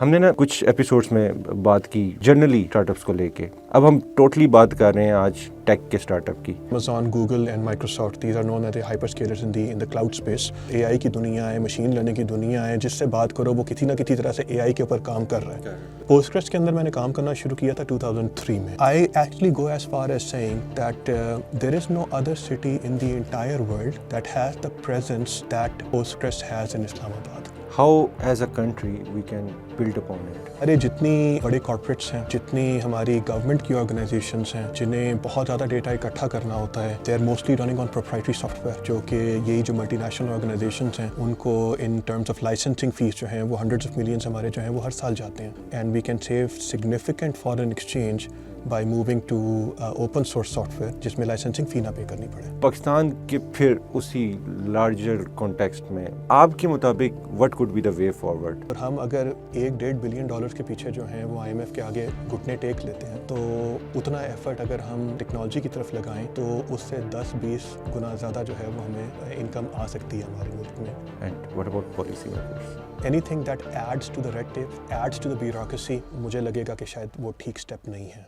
ہم نے نا کچھ ایپیسوڈس میں بات کی جنرلی اسٹارٹ اپس کو لے کے. اب ہم ٹوٹلی بات کر رہے ہیں آج ٹیک کے اسٹارٹ اپ کی. Amazon, Google and Microsoft, these are known as the hyperscalers in the cloud space. AI کی دنیا ہے, مشین لرننگ کی دنیا ہے, جس سے بات کرو وہ کسی نہ کسی طرح سے AI کے اوپر کام کر رہا ہے. Postgres کے اندر میں نے کام کرنا شروع کیا تھا 2003 میں. I actually go as far as saying that there is no other city in the entire world that has the presence that Postgres has in Islamabad. How as a country we can build upon it? ارے جتنی بڑے corporates ہیں, جتنی ہماری government کی organisations ہیں جنہیں بہت زیادہ ڈیٹا اکٹھا کرنا ہوتا ہے, they are mostly running on proprietary software, جو کہ یہی جو ملٹی نیشنل آرگنائزیشنس ہیں ان کو in terms of licensing fees جو ہیں وہ ہنڈریڈس آف ملینس ہمارے جو ہیں وہ ہر سال جاتے ہیں. And we can save significant foreign exchange by moving to open source software جس میں لائسنسنگ فی نہ پے کرنی پڑے. پاکستان کے پھر اسی لارجر کانٹیکسٹ میں آپ کے مطابق what could be the way forward? اور ہم اگر $1.5 بلین کے پیچھے جو ہیں وہ IMF کے آگے گھٹنے ٹیک لیتے ہیں تو اتنا ایفرٹ اگر ہم ٹیکنالوجی کی طرف لگائیں تو اس سے 10-20 گنا زیادہ جو ہے وہ ہمیں انکم آ سکتی ہے ہمارے ملک میں. And what about policy makers? Anything that adds to the red tape, adds to the bureaucracy, مجھے لگے گا کہ شاید وہ ٹھیک سٹیپ نہیں ہے.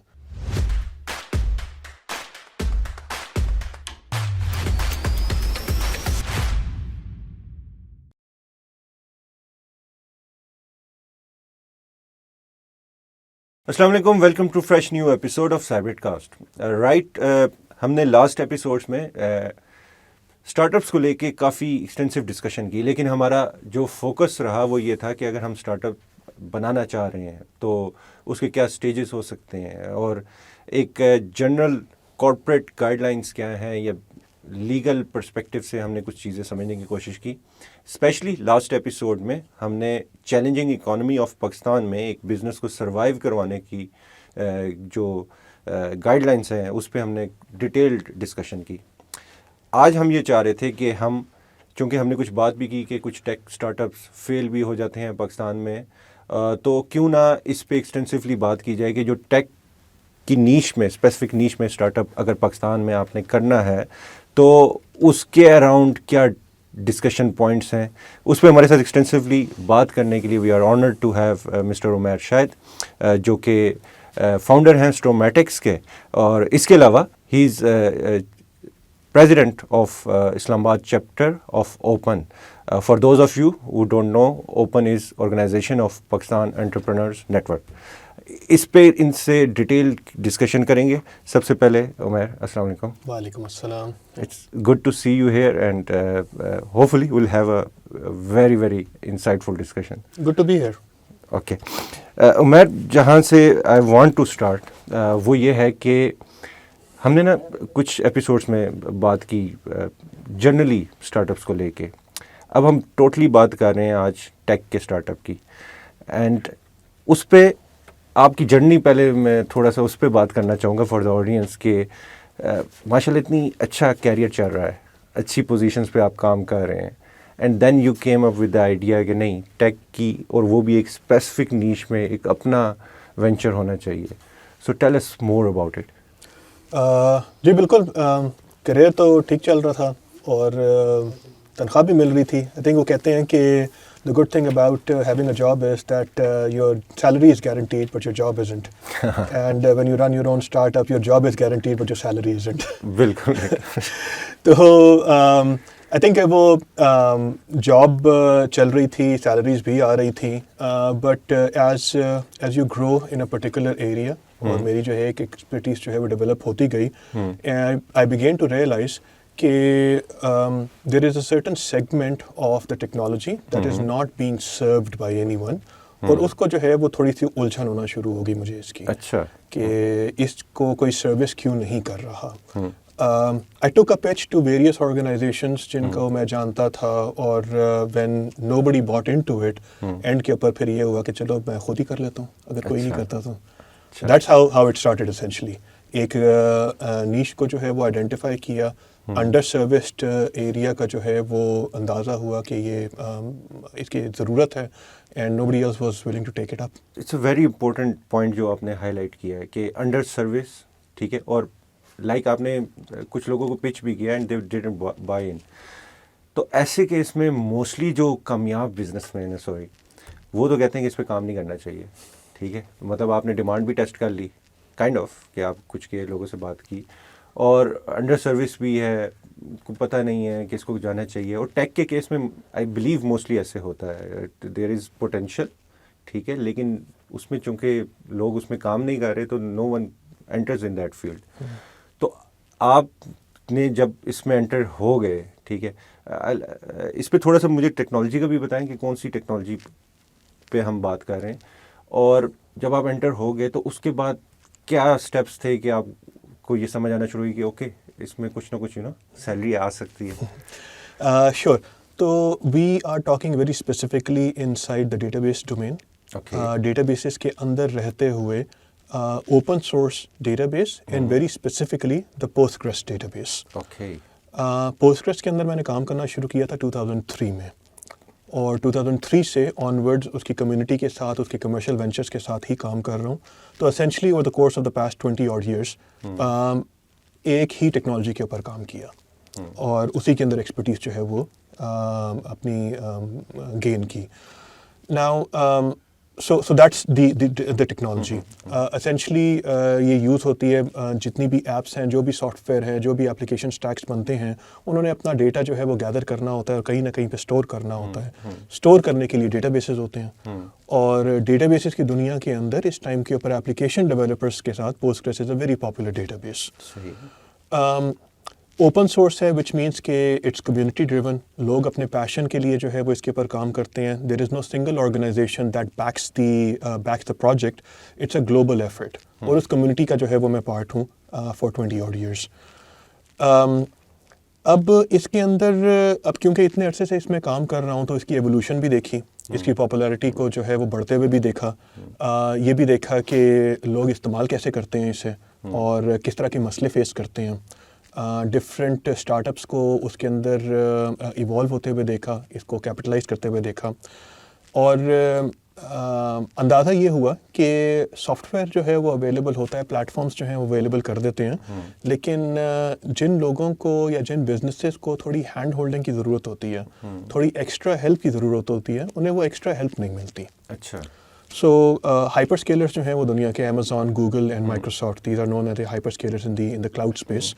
السلام علیکم, welcome to fresh new episode of سائبرٹ کاسٹ. رائٹ, ہم نے لاسٹ ایپیسوڈس میں اسٹارٹ اپس کو لے کے کافی ایکسٹینسو ڈسکشن کی, لیکن ہمارا جو فوکس رہا وہ یہ تھا کہ اگر ہم اسٹارٹ اپ بنانا چاہ رہے ہیں تو اس کے کیا سٹیجز ہو سکتے ہیں, اور ایک جنرل کارپوریٹ گائیڈ لائنس کیا ہیں, یا لیگل پرسپیکٹیو سے ہم نے کچھ چیزیں سمجھنے کی کوشش کی. اسپیشلی لاسٹ ایپیسوڈ میں ہم نے چیلنجنگ اکانومی آف پاکستان میں ایک بزنس کو سروائیو کروانے کی جو گائیڈ لائنس ہیں اس پہ ہم نے ڈیٹیلڈ ڈسکشن کی. آج ہم یہ چاہ رہے تھے کہ ہم, چونکہ ہم نے کچھ بات بھی کی کہ کچھ ٹیک اسٹارٹ اپس فیل بھی ہو جاتے ہیں پاکستان میں, تو کیوں نہ اس پہ ایکسٹینسولی بات کی جائے کہ جو ٹیک کی نیش میں, اسپیسیفک نیش میں اسٹارٹ اپ اگر پاکستان میں آپ نے کرنا ہے تو اس کے اراؤنڈ کیا ڈسکشن پوائنٹس ہیں. اس پہ ہمارے ساتھ ایکسٹینسولی بات کرنے کے لیے we are honoured to have mister Umair Shahid, جو کہ فاؤنڈر ہیں اسٹومیٹکس کے, اور اس کے علاوہ ہی از President of Islamabad chapter of Open. For those of you who don't know, Open is organization of Pakistan Entrepreneurs Network. اس پہ ان سے ڈیٹیل ڈسکشن کریں گے. سب سے پہلے عمیر, السلام علیکم. وعلیکم السلام. It's good to see you here and hopefully we'll have a very very insightful discussion. Good to be here. Okay. Umair, جہاں سے I want to start وہ یہ ہے کہ ہم نے نا کچھ ایپیسوڈس میں بات کی جنرلی اسٹارٹ اپس کو لے کے. اب ہم ٹوٹلی بات کر رہے ہیں آج ٹیک کے اسٹارٹ اپ کی, اینڈ اس پہ آپ کی جرنی پہلے میں تھوڑا سا اس پہ بات کرنا چاہوں گا فار دا آڈینس کہ ماشاء اللہ اتنی اچھا کیریئر چل رہا ہے, اچھی پوزیشنس پہ آپ کام کر رہے ہیں, and then you came up with the idea کہ نہیں ٹیک کی, اور وہ بھی ایک اسپیسیفک نیش میں ایک اپنا وینچر ہونا چاہیے. So tell us more about it. جی بالکل, کریئر تو ٹھیک چل رہا تھا اور تنخواہ بھی مل رہی تھی. آئی تھنک وہ کہتے ہیں کہ the good thing about having a job is that your salary is guaranteed but your job isn't. And when you run your own startup, your job is guaranteed but your salary isn't. بالکل. تو I think وہ job چل رہی تھی, salaries بھی آ رہی تھی, but as you grow in a particular area, اور میری جو ہے ایک ایکسپرٹیز جو ہے وہ ڈیولپ ہوتی گئی, and I began to realize کہ there is a certain segment of the technology that is not being served by anyone, اور اس کو جو ہے وہ تھوڑی سی الجھن ہونا شروع ہوگی مجھے اس کی, اچھا, کہ اس کو کوئی سروس کیوں نہیں کر رہا. I took a pitch to various organizations جن کو میں جانتا تھا, اور when nobody bought into it, and کے اوپر پھر یہ ہوا کہ چلو میں خود ہی کر لیتا ہوں اگر کوئی نہیں کرتا تو. That's how it started essentially. ایک نیش کو جو ہے وہ آئیڈینٹیفائی کیا, انڈر سروسڈ ایریا کا جو ہے وہ اندازہ ہوا کہ یہ اس کی ضرورت ہے, and nobody else was willing to take it up. It's a very important point جو آپ نے ہائی لائٹ کیا ہے کہ انڈر سروس, ٹھیک ہے, اور لائک آپ نے کچھ لوگوں کو پچ بھی کیا اینڈ دے ڈیڈنٹ بائی ان. تو ایسے کیس میں موسٹلی جو کامیاب بزنس مین ہے, وہ تو کہتے ہیں کہ اس پہ کام نہیں کرنا چاہیے. ٹھیک ہے, مطلب آپ نے ڈیمانڈ بھی ٹیسٹ کر لی کائنڈ آف, کہ آپ کچھ کے لوگوں سے بات کی, اور انڈر سروس بھی ہے, کو پتہ نہیں ہے کہ اس کو جانا چاہیے. اور ٹیک کے کیس میں آئی بلیو موسٹلی ایسے ہوتا ہے, دیر از پوٹینشیل. ٹھیک ہے, لیکن اس میں چونکہ لوگ اس میں کام نہیں کر رہے تو no one enters in that field. تو آپ نے جب اس میں انٹر ہو گئے, ٹھیک ہے, اس پہ تھوڑا سا مجھے ٹیکنالوجی کا بھی بتائیں کہ کون سی ٹیکنالوجی پہ ہم بات کر رہے ہیں, اور جب آپ انٹر ہو گئے تو اس کے بعد کیا اسٹیپس تھے کہ آپ کو یہ سمجھ آنا شروع ہوئی کہ اوکے اس میں کچھ نہ کچھ سیلری آ سکتی ہے. Sure. تو we are talking very specifically inside the database domain. Databases کے اندر رہتے ہوئے open source database and very specifically the Postgres database. Postgres کے اندر میں نے کام کرنا شروع کیا تھا 2003 میں, اور 2003 سے آن ورڈز اس کی کمیونٹی کے ساتھ, اس کے کمرشل وینچرس کے ساتھ ہی کام کر رہا ہوں. تو essentially over the course of the past 20 odd years ایک ہی ٹیکنالوجی کے اوپر کام کیا, اور اسی کے اندر ایکسپرٹیز جو ہے وہ اپنی گین کی. Now so that's the technology. Essentially یہ یوز ہوتی ہے, جتنی بھی ایپس ہیں, جو بھی سافٹ ویئر ہے, جو بھی اپلیکیشن اسٹیکس بنتے ہیں, انہوں نے اپنا ڈیٹا جو ہے وہ گیدر کرنا ہوتا ہے اور کہیں نہ کہیں پہ اسٹور کرنا ہوتا ہے. اسٹور کرنے کے لیے ڈیٹا بیسز ہوتے ہیں, اور ڈیٹا بیسز کی دنیا کے اندر اس ٹائم کے اوپر اپلیکیشن ڈیولپرس کے ساتھ Postgres is a very popular database. Open source ہے وچ مینس کہ اٹس کمیونٹی ڈریون. لوگ اپنے پیشن کے لیے جو ہے وہ اس کے اوپر کام کرتے ہیں. There is no single organisation that backs the project. It's a global effort, اور اس کمیونٹی کا جو ہے وہ میں پارٹ ہوں فار 20 odd years. اب اس کے اندر اب کیونکہ اتنے عرصے سے اس میں کام کر رہا ہوں تو اس کی ایولیوشن بھی دیکھی, اس کی پاپولیرٹی کو جو ہے وہ بڑھتے ہوئے بھی دیکھا. یہ بھی دیکھا کہ لوگ استعمال کیسے کرتے ہیں اسے, اور کس طرح کے مسئلے فیس کرتے ہیں. ڈفرینٹ اسٹارٹ اپس کو اس کے اندر ایوالو ہوتے ہوئے دیکھا, اس کو کیپٹلائز کرتے ہوئے دیکھا, اور اندازہ یہ ہوا کہ سافٹ ویئر جو ہے وہ اویلیبل ہوتا ہے, پلیٹ فارمس جو ہیں وہ اویلیبل کر دیتے ہیں, لیکن جن لوگوں کو یا جن بزنسز کو تھوڑی ہینڈ ہولڈنگ کی ضرورت ہوتی ہے, تھوڑی ایکسٹرا ہیلپ کی ضرورت ہوتی ہے, انہیں وہ ایکسٹرا ہیلپ نہیں ملتی. اچھا. سو ہائپر اسکیلرس جو ہیں وہ دنیا کے Amazon, Google and Microsoft, these are known as a hyperscalers in the cloud space.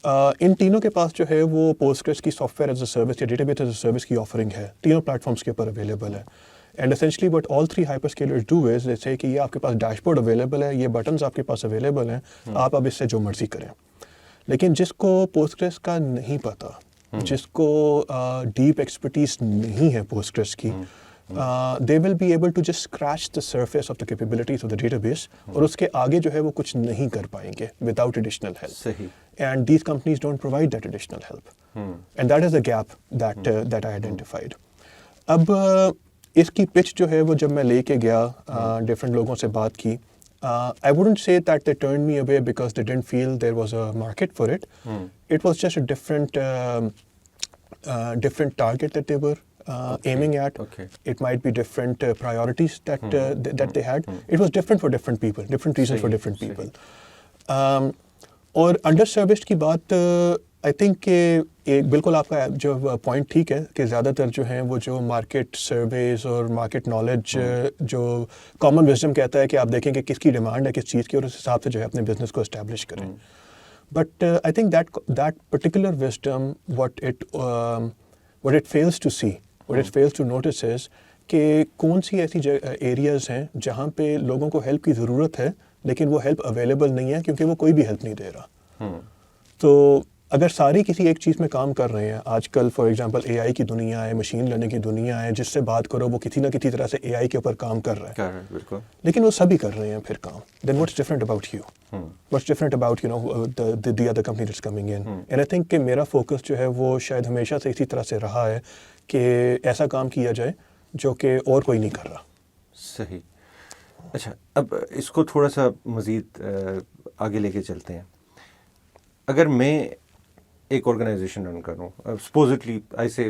ان تینوں کے پاس جو ہے وہ پوسٹگریس کی software as a service یا database as a service کی آفرنگ ہے, تینوں پلیٹ فارمس کے اوپر اویلیبل ہے. And essentially what all three hyperscalers do is they say کہ یہ آپ کے پاس ڈیش بورڈ اویلیبل ہے, یہ بٹنس آپ کے پاس اویلیبل ہیں, آپ اب اس سے جو مرضی کریں. لیکن جس کو پوسٹگریس کا نہیں پتہ, جس کو ڈیپ ایکسپرٹیز نہیں ہے پوسٹگریس کی, they will be able to just scratch the surface of the capabilities of the database, اور اس کے آگے جو ہے وہ کچھ نہیں کر پائیں گے without additional help. صحیح. And these companies don't provide that additional help. And that is the gap that I identified. اب اس کی پچ جو ہے وہ جب میں لے کے گیا, ڈفرینٹ لوگوں سے بات کی, I wouldn't say that they turned me away because they didn't feel there was a market for it. It was just a different target that they were aiming at. Okay. It might be different priorities that they had. It was different for different people, different reasons for different people. اور under serviced کی بات آئی think کہ ایک بالکل آپ کا جو point ٹھیک ہے کہ زیادہ تر جو ہیں وہ جو مارکیٹ سرویز اور مارکیٹ نالج جو کامن وزڈم کہتا ہے کہ آپ دیکھیں کہ کس کی ڈیمانڈ ہے کس چیز کی, اور اس حساب سے جو ہے اپنے بزنس کو اسٹیبلش کریں. But I think that particular wisdom what it fails to see, what it fails to notice is کہ کون سی ایسی ایریاز ہیں جہاں پہ لوگوں کو ہیلپ کی ضرورت ہے لیکن وہ ہیلپ اویلیبل نہیں ہے کیونکہ وہ کوئی بھی ہیلپ نہیں دے رہا. تو اگر ساری کسی ایک چیز میں کام کر رہے ہیں, آج کل فار ایگزامپل اے آئی کی دنیا ہے, مشین لرننگ کی دنیا ہے, جس سے بات کرو وہ کسی نہ کسی طرح سے اے آئی کے اوپر کام کر رہا ہے, بالکل, لیکن وہ سبھی کر رہے ہیں پھر کام. Then what's different about you, what's different about the other company that's coming in. And I think کہ میرا فوکس جو ہے وہ شاید ہمیشہ سے اسی طرح سے رہا ہے کہ ایسا کام کیا جائے جو کہ اور کوئی نہیں کر رہا. صحیح. اچھا, اب اس کو تھوڑا سا مزید آگے لے کے چلتے ہیں. اگر میں ایک آرگنائزیشن رن کروں, سپوزٹلی ایسے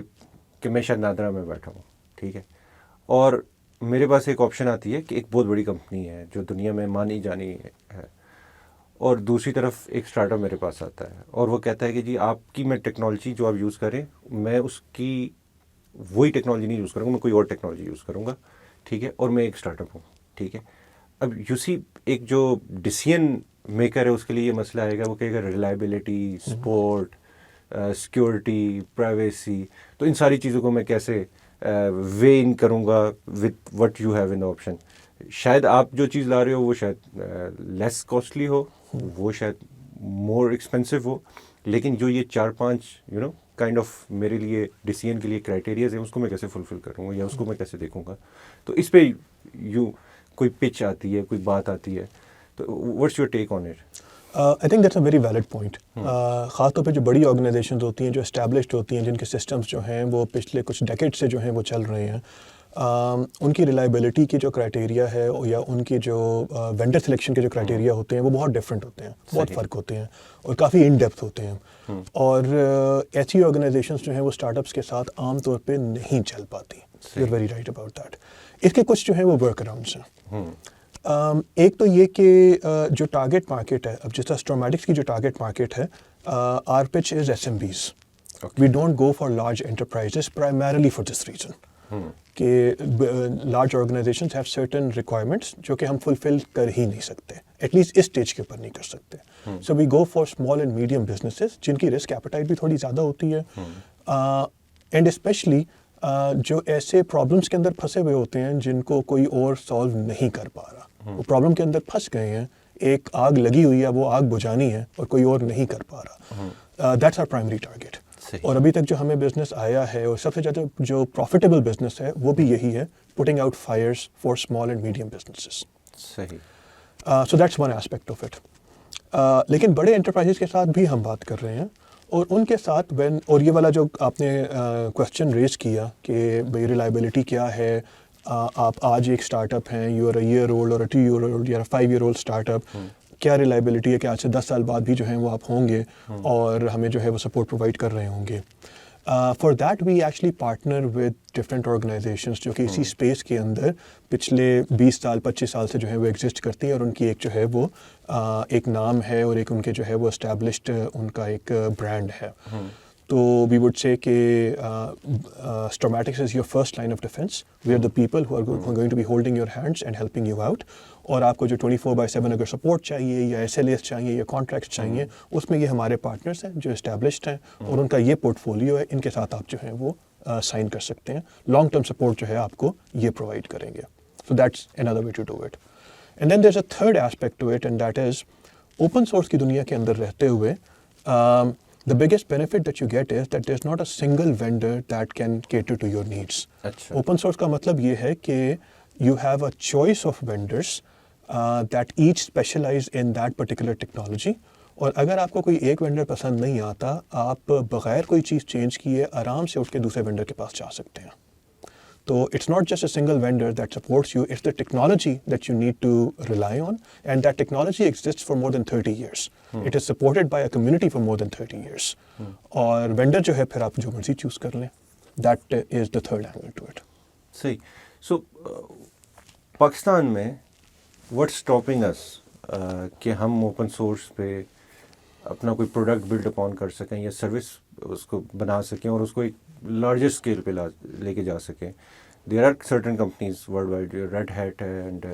کہ میں شاید نادرا میں بیٹھا ہوں, ٹھیک ہے, اور میرے پاس ایک آپشن آتی ہے کہ ایک بہت بڑی کمپنی ہے جو دنیا میں مانی جانی ہے, اور دوسری طرف ایک اسٹارٹ اپ میرے پاس آتا ہے اور وہ کہتا ہے کہ جی آپ کی میں ٹیکنالوجی جو آپ یوز کریں, میں اس کی وہی ٹیکنالوجی نہیں یوز کروں گا, میں کوئی اور ٹیکنالوجی یوز کروں گا ٹھیک ہے, اور میں ایک اسٹارٹ اپ ہوں, ٹھیک ہے. اب یو سی ایک جو ڈیسیژن میکر ہے اس کے لیے یہ مسئلہ آئے گا, وہ کہے گا ریلائبلٹی, سپورٹ, سیکورٹی, پرائیویسی, تو ان ساری چیزوں کو میں کیسے وے ان کروں گا with what you have in option. شاید آپ جو چیز لا رہے ہو وہ شاید لیس کاسٹلی ہو, وہ شاید مور ایکسپینسو ہو, لیکن جو یہ 4-5 کائنڈ آف میرے لیے ڈیسیژن کے لیے کرائٹیریاز ہیں, اس کو میں کیسے فلفل کروں گا یا اس کو میں کیسے دیکھوں گا. تو اس پہ کوئی پچ آتی ہے, کوئی بات آتی ہے, تو what's your take on it? I think that's a very valid point. خاص طور پہ جو بڑی آرگنائزیشنز ہوتی ہیں, جو اسٹیبلشڈ ہوتی ہیں, جن کے سسٹمز جو ہیں وہ پچھلے کچھ ڈیکیڈ سے جو ہیں وہ چل رہے ہیں, ان کی ریلائبلٹی کی جو کرائٹیریا ہے یا ان کی جو وینڈر سلیکشن کے جو کرائٹیریا ہوتے ہیں وہ بہت ڈفرینٹ ہوتے ہیں, بہت فرق ہوتے ہیں اور کافی ان ڈیپتھ ہوتے ہیں. اور ایسی آرگنائزیشنز جو ہیں وہ اسٹارٹ اپس کے ساتھ عام طور پہ نہیں چل پاتی. You are very right about that. اس کے کچھ جو ہیں وہ ورک اراؤنڈس ہیں. ایک تو یہ کہ جو ٹارگیٹ مارکیٹ ہے, اب جس طرح اسٹرومیٹکس کی جو ٹارگیٹ مارکیٹ ہے, our pitch is SMBs. We don't go for large enterprises primarily for this reason کہ large organisations have certain requirements جو کہ ہم فلفل کر ہی نہیں سکتے, ایٹ لیسٹ اس اسٹیج کے اوپر نہیں کر سکتے. So we go for small and medium businesses جن کی رسک ایپیٹائٹ بھی تھوڑی زیادہ ہوتی ہے, اینڈ اسپیشلی جو ایسے پرابلمس کے اندر پھنسے ہوئے ہوتے ہیں جن کو کوئی اور سالو نہیں کر پا رہا. وہ پرابلم کے اندر پھنس گئے ہیں, ایک آگ لگی ہوئی ہے, وہ آگ بجھانی ہے اور کوئی اور نہیں کر پا رہا. That's our primary target. اور ابھی تک جو ہمیں بزنس آیا ہے اور سب سے زیادہ جو پروفیٹیبل بزنس ہے وہ بھی یہی ہے, putting out fires for small and medium businesses. صحیح. So that's one aspect of it. لیکن بڑے انٹرپرائزز کے ساتھ بھی ہم بات کر رہے ہیں, اور ان کے ساتھ اور یہ والا جو آپ نے کویسچن ریز کیا کہ بھائی ریلائبلٹی کیا ہے, آپ آج ایک اسٹارٹ اپ ہیں, you are a year old اور اے 2 year old یا 5 year old اسٹارٹ اپ, کیا ریلائبلٹی ہے کہ آج سے 10 سال بعد بھی جو ہیں وہ آپ ہوں گے اور ہمیں جو ہے وہ سپورٹ پرووائڈ کر رہے ہوں گے. For that we actually partner with different organisations جو کہ اسی اسپیس کے اندر پچھلے 20 سال 25 سال سے جو ہے وہ ایگزسٹ کرتی ہیں, اور ان کی ایک جو ہے وہ ایک نام ہے اور ایک ان کے جو ہے وہ اسٹیبلشڈ ان کا ایک برانڈ ہے. تو وی وڈ سے کہ Stormatics is your first line of defence. We are the people who are going to be holding your hands and helping you out. اور آپ کو جو 24/7 اگر سپورٹ چاہیے یا SLAs چاہیے یا کانٹریکٹس چاہیے, اس میں یہ ہمارے پارٹنرس ہیں جو اسٹیبلشڈ ہیں, اور ان کا یہ پورٹ فولیو ہے, ان کے ساتھ آپ جو ہیں وہ سائن کر سکتے ہیں. لانگ ٹرم سپورٹ جو ہے آپ کو یہ پرووائڈ کریں گے. So that's another way to do it. And then there's a third aspect to it, and that is open source کی دنیا کے اندر رہتے ہوئے the biggest benefit that you get is that there's not a single vendor that can cater to your needs. Open source کا مطلب یہ ہے کہ you have a choice of vendors that each specialize in that particular technology. اور اگر آپ کو کوئی ایک وینڈر پسند نہیں آتا, آپ بغیر کوئی چیز چینج کیے آرام سے اٹھ کے دوسرے وینڈر کے پاس جا سکتے ہیں. تو it's not just a single vendor that supports you, it's the technology that you need to rely on, and that technology exists for more than 30 years. It is supported by a community for more than 30 years. اور vendor جو ہے پھر آپ جو مرضی choose کر لیں. That is the third angle to it. صحیح. سو پاکستان میں what's stopping us کہ ہم اوپن سورس پہ اپنا کوئی پروڈکٹ بلڈ اپون کر سکیں یا سروس اس کو بنا سکیں اور اس کو ایک لارجر اسکیل پہ لے کے جا سکیں. There are certain companies worldwide, Red Hat ہے, and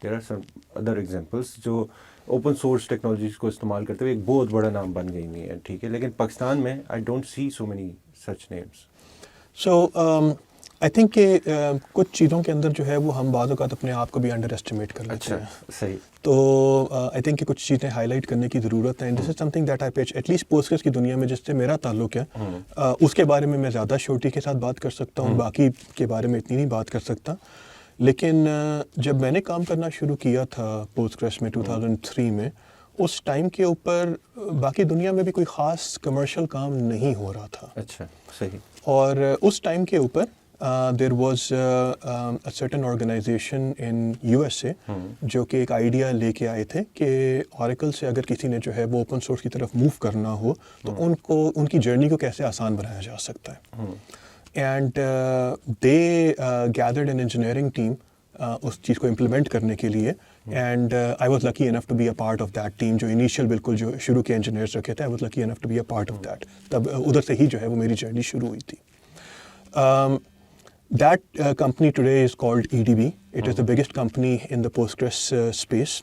there are some other examples جو اوپن سورس ٹیکنالوجیز کو استعمال کرتے ہوئے ایک بہت بڑا نام بن گئی ہوئی ہیں, ٹھیک ہے. لیکن پاکستان میں I don't see so many such names. So I think کہ کچھ چیزوں کے اندر جو ہے وہ ہم بعض اوقات اپنے آپ کو بھی انڈر ایسٹیمیٹ کر لیتے ہیں. صحیح. تو آئی تھنک کہ کچھ چیزیں ہائی لائٹ کرنے کی ضرورت ہے. This is something that I preach at least Postgres کی دنیا میں جس سے میرا تعلق ہے, اس کے بارے میں زیادہ شیورٹی کے ساتھ بات کر سکتا ہوں, باقی کے بارے میں اتنی نہیں بات کر سکتا. لیکن جب میں نے کام کرنا شروع کیا تھا پوسٹگریس میں 2003 میں, اس ٹائم کے اوپر باقی دنیا میں بھی کوئی خاص کمرشل کام نہیں ہو رہا تھا. اچھا. صحیح. اور اس ٹائم کے اوپر there was a certain organization in USA جو کہ ایک آئیڈیا لے کے آئے تھے کہ Oracle سے اگر کسی نے جو ہے وہ اوپن سورس کی طرف موو کرنا ہو تو ان کی جرنی کو کیسے آسان بنایا جا سکتا ہے. And they gathered an engineering team اس چیز کو امپلیمنٹ کرنے کے لیے, and I was lucky enough to be a part of that team. جو انیشیل بالکل جو شروع کے انجینئرس رکھے تھے, I was lucky enough to be a part of that. تب ادھر سے ہی جو ہے وہ میری جرنی شروع ہوئی تھی. That company today is called EDB. It is the biggest company in the Postgres space.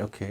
Okay.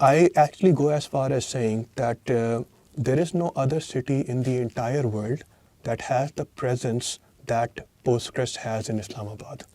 I actually go as far as saying that there is no other city in the entire world that has the presence that Postgres has in Islamabad.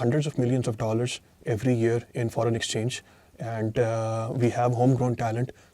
hundreds of millions of dollars every year in foreign exchange and we have home grown talent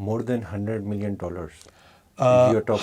More than $100 million.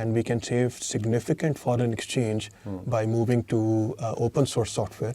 And we can save significant foreign exchange by moving to open source software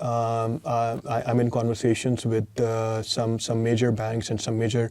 I'm in conversations with some major banks and some major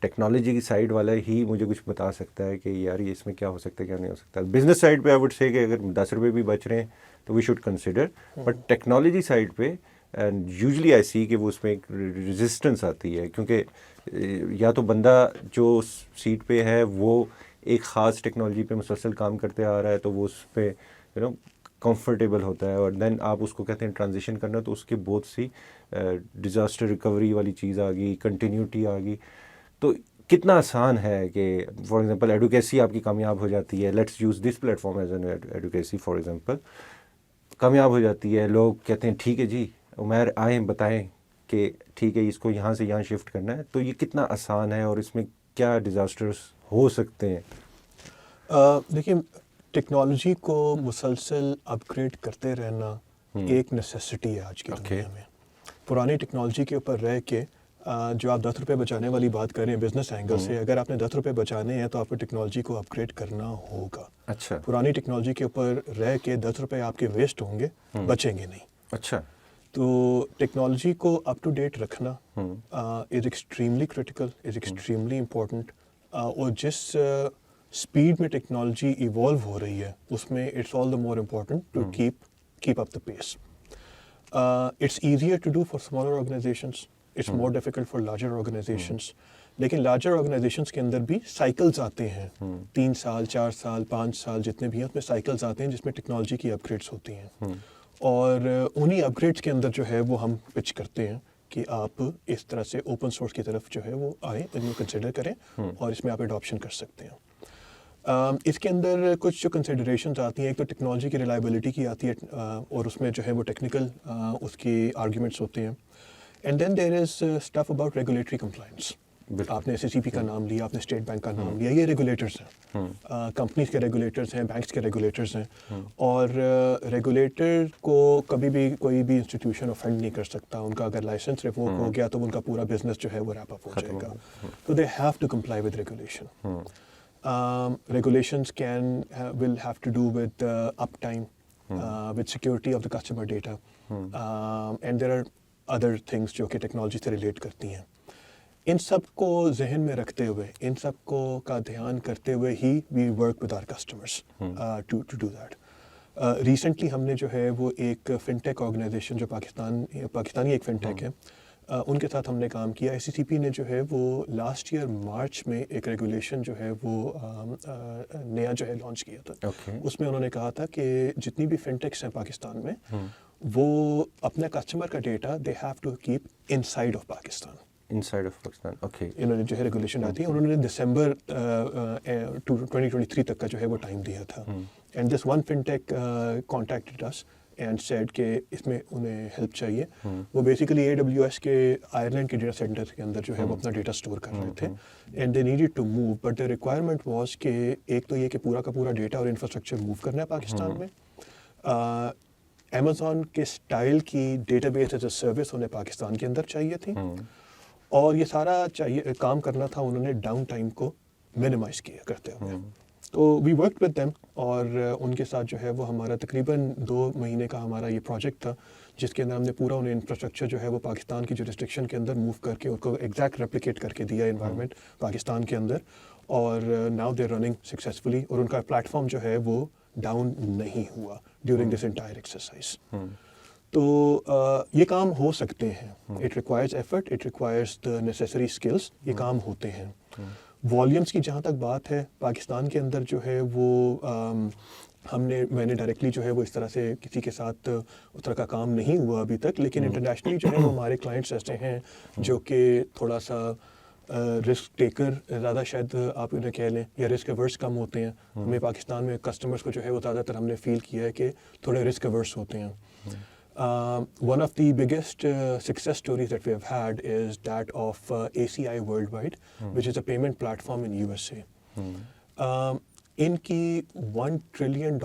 technology کی side والا ہی مجھے کچھ بتا سکتا ہے کہ یار یہ اس میں کیا ہو سکتا ہے کیا نہیں ہو سکتا. بزنس سائڈ پہ آئی وڈ سے کہ اگر 10 روپے بھی بچ رہے ہیں تو we should consider, but technology side پہ یوزلی ایسی سی کہ وہ اس میں ایک ریزسٹنس آتی ہے, کیونکہ یا تو بندہ جو سیٹ پہ ہے وہ ایک خاص ٹیکنالوجی پہ مسلسل کام کرتے آ رہا ہے تو وہ اس پہ کمفرٹیبل ہوتا ہے, اور دین آپ اس کو کہتے ہیں ٹرانزیشن کرنا, تو اس کے بہت سی ڈیزاسٹر ریکوری والی چیز آ گئی, کنٹینیوٹی آ گئی. تو کتنا آسان ہے کہ فار ایگزامپل ایڈوکیسی آپ کی کامیاب ہو جاتی ہے, let's use this plate form as an advocacy for example, کامیاب ہو جاتی ہے, لوگ کہتے ہیں ٹھیک ہے جی عمیر آئیں بتائیں کہ ٹھیک ہے اس کو یہاں سے یہاں شفٹ کرنا ہے. تو یہ کتنا آسان ہے اور اس میں کیا ڈیزاسٹرس ہو سکتے ہیں؟ دیکھیے ٹیکنالوجی کو مسلسل اپ گریڈ کرتے رہنا ایک نیسیسٹی ہے آج کی دنیا میں. پرانی ٹیکنالوجی کے اوپر رہ کے جو آپ 10 روپے بچانے والی بات کر رہے ہیں بزنس اینگل سے, اگر آپ نے 10 روپے بچانے ہیں تو آپ کو ٹیکنالوجی کو اپ گریڈ کرنا ہوگا. اچھا, پرانی ٹیکنالوجی کے اوپر رہ کے 10 روپے آپ کے ویسٹ ہوں گے, بچیں گے نہیں. اچھا, تو ٹیکنالوجی کو اپ ٹو ڈیٹ رکھنا is extremely critical, is extremely important. اور جس اسپیڈ میں ٹیکنالوجی ایوالو ہو رہی ہے اس میں it's all the more important to keep up the pace. It's easier to do for smaller organisations, it's more difficult for larger organisations. لیکن larger organisations کے اندر بھی سائیکلز آتے ہیں, 3 سال 4 سال 5 سال جتنے بھی ہیں اس میں سائیکلز آتے ہیں جس میں ٹیکنالوجی کی اپ گریڈس ہوتی ہیں. اور انہی اپ گریڈس کے اندر جو ہے وہ ہم پچ کرتے ہیں کہ آپ اس طرح سے اوپن سورس کی طرف جو ہے وہ آئیں, ان کو کنسیڈر کریں اور اس میں آپ اڈاپشن کر سکتے ہیں. اس کے اندر کچھ جو کنسیڈریشنز آتی ہیں, ایک تو ٹیکنالوجی کی ریلائبلٹی کی آتی ہے اور اس میں جو ہے وہ ٹیکنیکل اس کی آرگیومنٹس ہوتے ہیں. And then there is stuff about regulatory compliance. آپ نے SECP کا نام لیا, آپ نے اسٹیٹ بینک کا نام لیا, یہ ریگولیٹرز ہیں, کمپنیز کے ریگولیٹرز ہیں, بینکس کے ریگولیٹرز ہیں. اور ریگولیٹر کو کبھی بھی کوئی بھی انسٹیٹیوشن افینڈ نہیں کر سکتا. ان کا اگر لائسنس ریووک ہو گیا تو ان کا پورا بزنس جو ہے وہ ریپ اپ ہو جائے گا. تو they have to comply with regulation. Regulations will have to do with uptime, with security of the customer data, and there are other things جو کہ ٹیکنالوجی سے ریلیٹ کرتی ہیں. ان سب کو ذہن میں رکھتے ہوئے, ان سب کو کا دھیان کرتے ہوئے ہی we work with our customers to do that. Recently ہم نے جو ہے وہ ایک فن ٹیک آرگنائزیشن جو پاکستانی ایک فن ٹیک ہے, ان کے ساتھ ہم نے کام کیا. SECP نے جو ہے وہ لاسٹ ایئر مارچ میں ایک ریگولیشن جو ہے وہ نیا جو ہے لانچ کیا تھا. اس میں انہوں نے کہا تھا کہ جتنی بھی فن ٹیکس ہیں پاکستان میں وہ اپنے کسٹمر کا data they have to keep inside of Pakistan. Inside of Pakistan, okay. انہوں نے جو ہے ریگولیشن آتی ہے, انہوں نے دسمبر 2023 تک کا جو ہے وہ ٹائم دیا تھا. And this one fintech contacted us and said کہ اس میں انہیں ہیلپ چاہیے. وہ بیسیکلی AWS کے آئرلینڈ کے ڈیٹا سینٹر کے اندر جو ہے وہ اپنا ڈیٹا اسٹور کر رہے تھے, and they needed to move, but the requirement was کہ ایک تو یہ کہ پورا کا پورا ڈیٹا اور انفراسٹرکچر موو کرنا ہے پاکستان میں. امیزون کے اسٹائل کی data base as a service انہیں پاکستان کے اندر چاہیے تھی, اور یہ سارا کام کرنا تھا انہوں نے ڈاؤن ٹائم کو منیمائز کیا کرتے ہوئے. تو وی ورک ود دیم, اور ان کے ساتھ جو ہے وہ ہمارا تقریباً 2 مہینے کا ہمارا یہ پروجیکٹ تھا جس کے اندر ہم نے پورا انہیں انفراسٹرکچر جو ہے وہ پاکستان کی جو ریسٹرکشن کے اندر موو کر کے ان کو ایگزیکٹ ریپلیکیٹ کر کے دیا انوائرمنٹ پاکستان کے اندر. اور ناؤ دے رننگ سکسیزفلی, اور ان کا پلیٹ فارم جو ہے وہ ڈاؤن نہیں ہوا ڈیورنگ دس انٹائر ایکسرسائز. تو یہ کام ہو سکتے ہیں. It requires effort, it requires the necessary skills. یہ کام ہوتے ہیں. والیومس کی جہاں تک بات ہے, پاکستان کے اندر جو ہے وہ میں نے ڈائریکٹلی جو ہے وہ اس طرح سے کسی کے ساتھ اس طرح کا کام نہیں ہوا ابھی تک, لیکن انٹرنیشنلی جو ہے وہ ہمارے کلائنٹس ایسے ہیں جو کہ تھوڑا سا رسک ٹیکر زیادہ شاید آپ انہیں کہہ لیں, یا رسک ایورس کم ہوتے ہیں. ہمیں پاکستان میں کسٹمرس کو جو ہے وہ زیادہ تر ہم نے فیل کیا ہے کہ تھوڑے رسک ایورس ہوتے ہیں. One of the biggest success stories that we have had is that of ACI Worldwide, which is a payment platform in USA. ان کی $1 trillion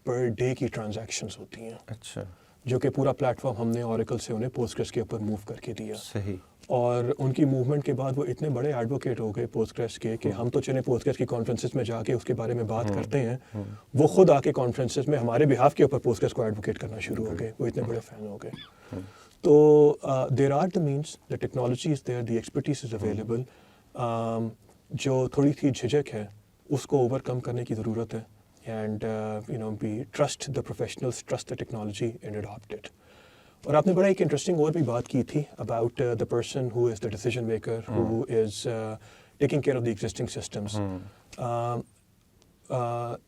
per day کی ٹرانزیکشنز ہوتی ہیں. اچھا. جو کہ پورا پلیٹ فارم ہم نے اوریکل سے انہیں پوسٹگریس کے اوپر موو کر کے دیا. صحیح. اور ان کی موومنٹ کے بعد وہ اتنے بڑے ایڈوکیٹ ہو گئے پوسٹگریس کے کہ ہم تو چلے پوسٹگریس کی کانفرنسز میں جا کے اس کے بارے میں بات کرتے ہیں, وہ خود آ کے کانفرنسز میں ہمارے بہاف کے اوپر پوسٹگریس کو ایڈوکیٹ کرنا شروع ہو گئے. وہ اتنے بڑے فین ہو گئے. تو there are the means, the technology is there, the expertise is available. جو تھوڑی سی جھجک ہے اس کو اوور کم کرنے کی ضرورت ہے. And we trust the professionals, trust the technology and adopt it. اور آپ نے بڑا ایک انٹرسٹنگ اور بھی بات کی تھی about the person who is the decision maker, who is taking care of the existing systems.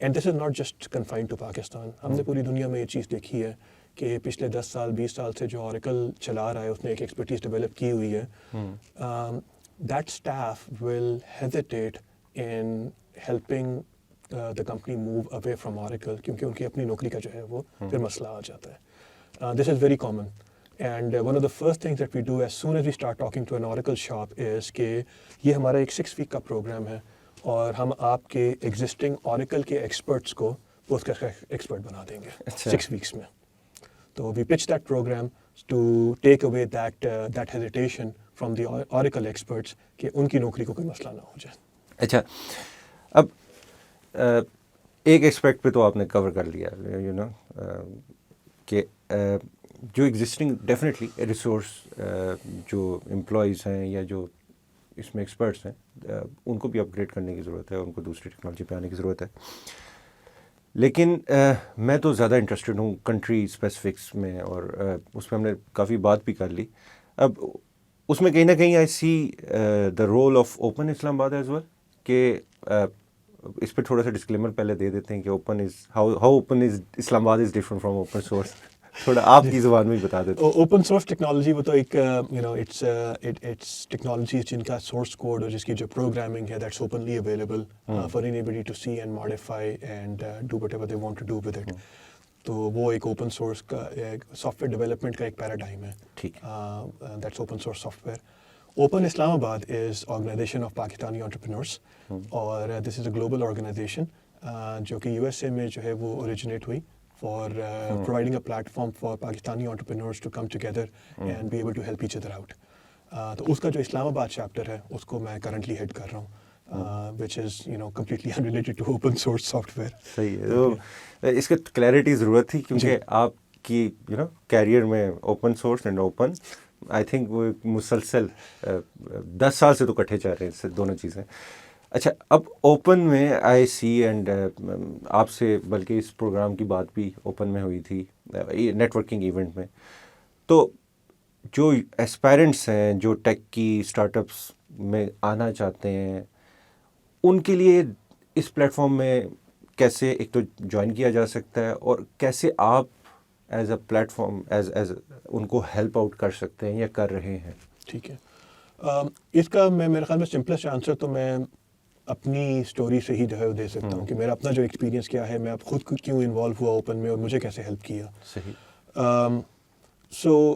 And this is not just confined to Pakistan. ہم نے پوری دنیا میں یہ چیز دیکھی ہے کہ پچھلے 10 سال 20 سال سے جو اوریکل چلا رہا ہے اس نے ایک ایکسپرٹیز ڈیولپ کی ہوئی ہے. That staff will hesitate in helping the company move away from Oracle کیونکہ ان کی اپنی نوکری کا جو ہے وہ پھر مسئلہ آ جاتا ہے. This is very common. And one of the first things that we do as soon as we start talking to an Oracle shop is کہ یہ ہمارا ایک 6 week کا پروگرام ہے اور ہم آپ کے ایگزسٹنگ Oracle کے ایکسپرٹس کو پوسٹ کا ایکسپرٹ بنا دیں گے 6 weeks میں. تو we pitch that program to take away that hesitation from the Oracle experts کہ ان کی نوکری کو کوئی مسئلہ نہ ہو جائے. اچھا اب ایک ایکسپیکٹ پہ تو آپ نے کور کر لیا یو نو کہ جو ایگزسٹنگ ڈیفینیٹلی ریسورس جو امپلائیز ہیں یا جو اس میں ایکسپرٹس ہیں ان کو بھی اپ گریڈ کرنے کی ضرورت ہے, ان کو دوسری ٹیکنالوجی پہ آنے کی ضرورت ہے. لیکن میں تو زیادہ انٹرسٹڈ ہوں کنٹری اسپیسیفکس میں اور اس پہ ہم نے کافی بات بھی کر لی. اب اس میں کہیں نہ کہیں آئی سی دا رول آف اوپن اسلام آباد ایز ویل کہ اس پہ تھوڑا سا ڈسکلیمر پہلے دے دیتے ہیں کہ اوپن از ہاؤ اوپن از اسلام آباد is different from open source. تھوڑا آپ کی زبان میں ہی بتا دیتے. اوپن سورس ٹیکنالوجی وہ تو ایک اٹس ٹیکنالوجی جن کا سورس کوڈ اور جس کی جو پروگرامنگ ہے that's openly available for anybody to see and modify and do whatever they want to do with it. تو وہ ایک اوپن سورس کا سافٹ ویئر ڈیولپمنٹ کا ایک پیراڈائم ہے. ٹھیک ہے, that's open source software. Open Islamabad is organisation of Pakistani entrepreneurs اور this is a global organization جو کہ USA میں جو ہے وہ اوریجنیٹ ہوئی for providing a platform for Pakistani entrepreneurs to come together and be able to help each other out. تو اس کا جو اسلام آباد چیپٹر ہے اس کو میں کرنٹلی ہیڈ کر رہا ہوں which is completely unrelated to open source software. صحیح ہے. تو اس کا کلیئرٹی ضرورت تھی کیونکہ آپ کی کیریئر میں open source and open I think وہ مسلسل 10 سال سے تو کٹھے چل رہے ہیں دونوں چیزیں. اچھا اب اوپن میں آئی سی اینڈ آپ سے بلکہ اس پروگرام کی بات بھی اوپن میں ہوئی تھی نیٹ ورکنگ ایونٹ میں. تو جو ایسپائرنٹس ہیں جو ٹیک کی اسٹارٹ اپس میں آنا چاہتے ہیں ان کے لیے اس پلیٹ فارم میں کیسے ایک تو جوائن کیا جا سکتا ہے اور کیسے آپ as a platform as ان کو ہیلپ آؤٹ کر سکتے ہیں یا کر رہے ہیں؟ ٹھیک ہے, اس کا میرے خیال میں سمپلسٹ آنسر تو میں اپنی اسٹوری سے ہی جو ہے دے سکتا ہوں کہ میرا اپنا جو ایکسپیرینس کیا ہے, میں اب خود کیوں انوالو ہوا اوپن میں اور مجھے کیسے ہیلپ کیا. صحیح. So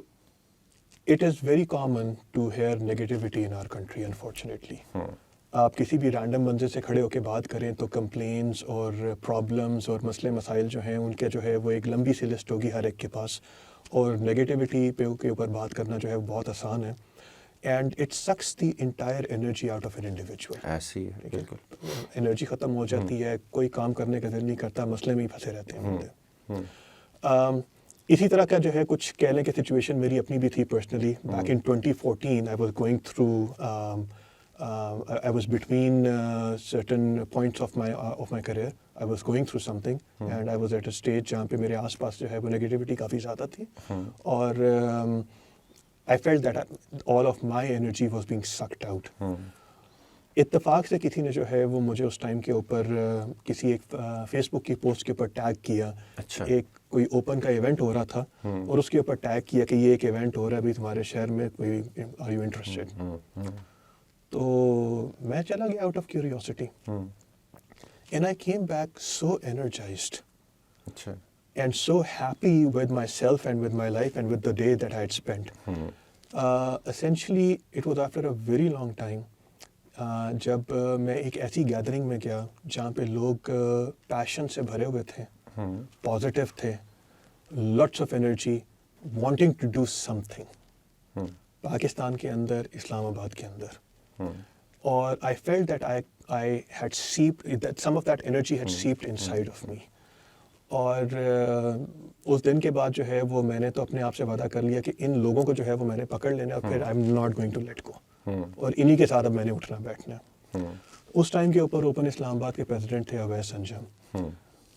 it is very common to hear negativity in our country unfortunately. آپ کسی بھی رینڈم بندے سے کھڑے ہو کے بات کریں تو کمپلینس اور پرابلمس اور مسئلے مسائل جو ہیں ان کے جو ہے وہ ایک لمبی سی لسٹ ہوگی ہر ایک کے پاس, اور نیگیٹیوٹی کے اوپر بات کرنا جو ہے بہت آسان ہے. And it six the entire energy out of an individual. ایسی ہے بالکل, انرجی ختم ہو جاتی ہے, کوئی کام کرنے کا دل نہیں کرتا, مسئلے میں ہی پھنسے رہتے ہیں بندے. اسی طرح کا جو ہے کچھ کہہ لیں کہ سچویشن میری اپنی بھی تھی personally. Back in 2014 I was going through I was between certain points of my career. I was going through something and I was at a stage جہاں پہ میرے آس پاس جو ہے وہ نیگیٹیوٹی کافی زیادہ تھی اور I felt that all of my energy was being sucked out. اتفاق سے کسی نے جو ہے وہ مجھے اس ٹائم کے اوپر کسی ایک فیس بک کی پوسٹ کے اوپر ٹیگ کیا. ایک کوئی اوپن کا ایونٹ ہو رہا تھا اور اس کے اوپر ٹیگ کیا کہ یہ ایک ایونٹ ہو رہا ہے ابھی تمہارے شہر میں, کوئی آر یو انٹرسٹڈ. تو میں چلا گیا out of curiosity and I came back so energised and so happy with myself and with my life and with the day that I had spent. Essentially it was after a very long time جب میں ایک ایسی gathering میں گیا جہاں پہ لوگ پیشن سے بھرے ہوئے تھے, پازیٹیو تھے, lots of energy, wanting to do something. Pakistan کے اندر, اسلام آباد کے اندر. اور I felt that I had seeped, that some of that energy had seeped inside of me. اور اس دن کے بعد جو ہے وہ میں نے تو اپنے آپ سے وعدہ کر لیا کہ ان لوگوں کو جو ہے وہ میں نے پکڑ لینا اور پھر I am not going to let go. اور انہی کے ساتھ اب میں نے اٹھنا بیٹھنا ہے. اس ٹائم کے اوپر اوپن اسلام آباد کے پریزیڈنٹ تھے اویس انجم,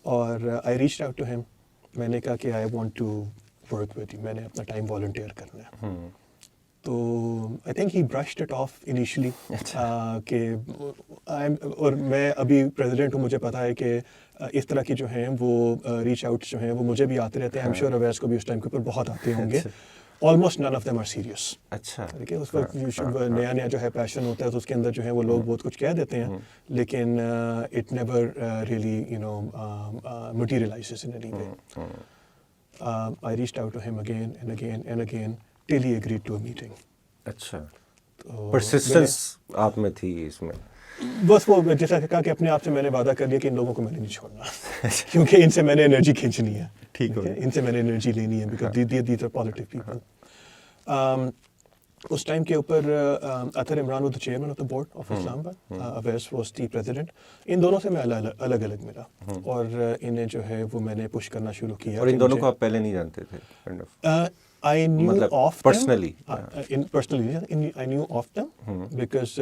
اور I reach out to him. میں نے کہا کہ I want to work with you, میں نے اپنا ٹائم والنٹیئر کرنا ہے. تو I think he brushed it off initially کہ اور میں ابھی پریزیڈنٹ ہوں, مجھے پتا ہے کہ اس طرح کی جو ہیں وہ ریچ آؤٹس جو ہیں وہ مجھے بھی آتے رہتے ہیں. آئی ایم شیور اویس کو بھی اس ٹائم کے اوپر بہت آتے ہوں گے. Almost none of them are serious. اچھا, ٹھیک ہے, اس وقت نیا نیا جو ہے پیشن ہوتا ہے تو اس کے اندر جو ہے وہ لوگ بہت کچھ کہہ دیتے ہیں, لیکن it never really you know materialises in any way. I reached out to him again and again and again till he agreed to a meeting. اچھا, تو پرسسٹنس آپ میں تھی اس میں. بس وہ جیسا کہ کہا کہ اپنے آپ سے میں نے وعدہ کر لیا کہ ان لوگوں کو میں نے نہیں چھوڑنا, کیونکہ ان سے میں نے انرجی کھینچنی ہے. ٹھیک ہے, ان سے میں نے انرجی لینی ہے, because these are positive people. اس ٹائم کے اوپر Athar Imran was the chairman of the board of Islamabad, Awais was the president. ان دونوں سے میں الگ الگ ملا, اور انہیں جو ہے وہ میں نے پش کرنا شروع کیا. اور ان دونوں کو آپ پہلے نہیں جانتے تھے؟ I knew مطلب of personally, them. Personally, I knew of them because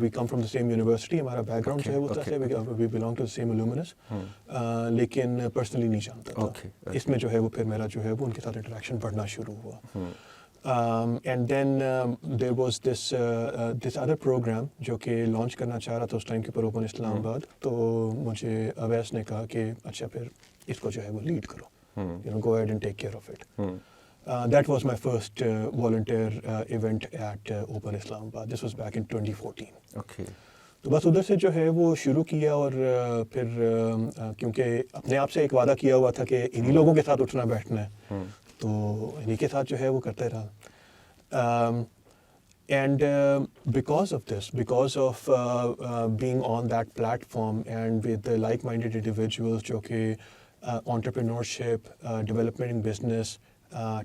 we come from the same university. ہمارا بیک گراؤنڈ جو ہے وہ طرح سے we belong to the same alumnus. لیکن personally نہیں جانتا تھا. اس میں جو ہے وہ پھر میرا جو ہے وہ ان کے ساتھ انٹریکشن بڑھنا شروع ہوا. And then there was this other program جو کہ لانچ کرنا چاہ رہا تھا اس ٹائم کے اوپر اوپن اسلام آباد. تو مجھے اویس نے کہا کہ اچھا پھر اس کو جو ہے وہ لیڈ کرو, you know, go ahead and take care of it. That was my first volunteer event at Open Islamabad. This was back in 2014. Okay. تو بس ادھر سے جو ہے وہ شروع کیا, اور پھر کیونکہ اپنے آپ سے ایک وعدہ کیا ہوا تھا کہ انہی لوگوں کے ساتھ اٹھنا بیٹھنا ہے, تو انہی کے ساتھ جو ہے وہ کرتے رہا. And because of this, because of being on that platform and with the like-minded individuals جو کہ entrepreneurship, development in business,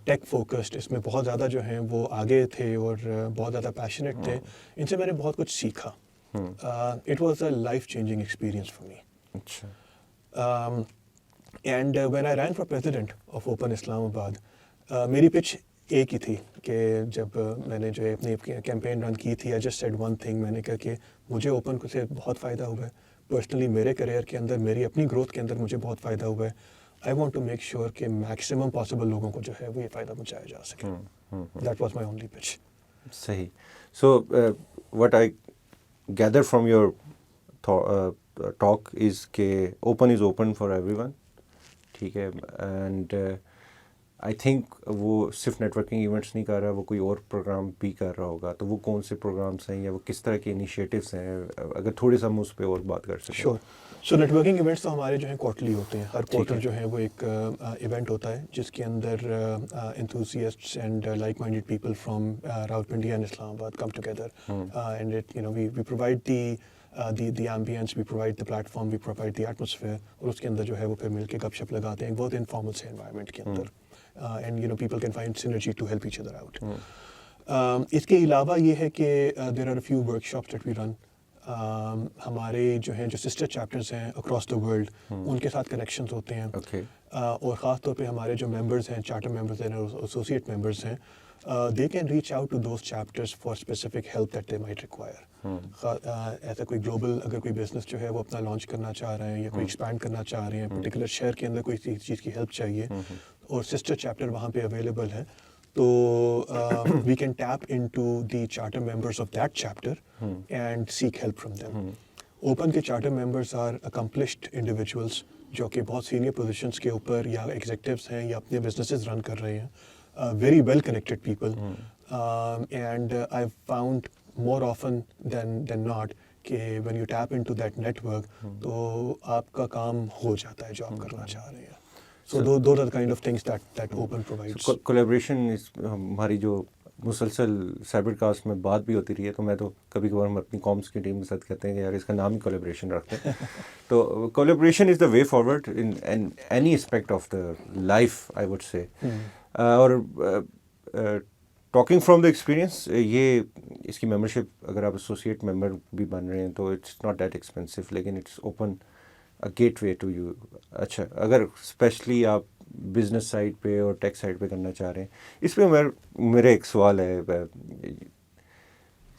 tech focused, اس میں بہت زیادہ جو ہیں وہ آگے تھے اور بہت زیادہ پیشنیٹ تھے, ان سے میں نے بہت کچھ سیکھا. It was a life changing experience for me. اچھا. And when I ran for president of open Islamabad, میری پچ ایک ہی تھی کہ جب میں نے جو ہے اپنی کیمپین رن کی تھی, I just said one thing. میں نے کہا کہ مجھے اوپن سے بہت فائدہ ہوا ہے پرسنلی, میرے کریئر کے اندر, میری اپنی گروتھ کے اندر مجھے بہت فائدہ ہوا ہے. I want to make sure کہ میکسیمم پاسبل لوگوں کو جو ہے وہ یہ فائدہ پہنچایا جا سکے. That was my only pitch. صحیح. So what I gather from your talk is کہ open is open for everyone. ٹھیک ہے, and آئی تھنک وہ صرف نیٹ ورکنگ ایونٹس نہیں کر رہا, وہ کوئی اور پروگرام بھی کر رہا ہوگا. تو وہ کون سے پروگرامس ہیں یا وہ کس طرح کے انیشیٹوس ہیں, اگر تھوڑی سا ہم اس پہ اور بات کر سکیں. شیور. سو نیٹ ورکنگ ایونٹس تو ہمارے جو ہیں کوارٹرلی ہوتے ہیں. ہر کوارٹر جو ہے وہ ایک ایونٹ ہوتا ہے جس کے اندر enthusiasts and like-minded people from Rawalpindi and Islamabad come together, and it, you know, we provide the ambience, we provide the platform, we provide the atmosphere, اور اس کے اندر جو ہے وہ پھر مل کے گپ شپ لگاتے ہیں بہت انفارمل سے انوائرمنٹ کے اندر. And you know, people can find synergy to help each other out. اس کے علاوہ یہ ہے کہ there are a few workshops that we run. ہمارے جو ہیں جو سسٹر چیپٹرز ہیں اکراس دا ورلڈ, ان کے ساتھ کنیکشنز ہوتے ہیں. اور خاص طور پہ ہمارے جو ممبرز ہیں, چارٹر ممبرز ہیں, ایسوسیٹ ممبرز ہیں, they can reach out to those chapters for specific help that they might require. ایسا کوئی گلوبل اگر کوئی بزنس جو ہے وہ اپنا لانچ کرنا چاہ رہے ہیں یا کوئی ایکسپینڈ کرنا چاہ رہے ہیں, پرٹیکولر شہر کے اندر کوئی چیز کی ہیلپ چاہیے, اور سسٹر چیپٹر وہاں پہ اویلیبل ہے, تو we can tap into the charter members of that chapter and seek help from them. Open کے charter members are accomplished individuals جو کہ بہت سینئر پوزیشنس کے اوپر یا ایگزیکٹیوس ہیں یا اپنے بزنسز رن کر رہے ہیں. Very well connected people, and I've found more often than not کہ when you tap into that network تو آپ کا کام ہو جاتا ہے جو آپ کرنا چاہ رہے ہیں. So those are the kind of things that Open provides. Collaboration ہماری جو مسلسل سائبر کاسٹ میں بات بھی ہوتی رہی ہے, تو میں تو کبھی کبھار ہم اپنی کامس کی ٹیم کے ساتھ کہتے ہیں کہ یار اس کا نام ہی کولیبریشن رکھتے ہیں. تو collaboration is the way forward in any aspect of the life, I would say. اور ٹاکنگ فرام دا ایکسپیرئنس, یہ اس کی ممبرشپ اگر آپ ایسوسیٹ ممبر بھی بن رہے ہیں تو اٹس ناٹ دیٹ ایکسپینسو, لیکن it's open a gateway to you. اچھا, اگر اسپیشلی آپ بزنس سائڈ پہ اور ٹیک سائڈ پہ کرنا چاہ رہے ہیں, اس پہ میرا ایک سوال ہے.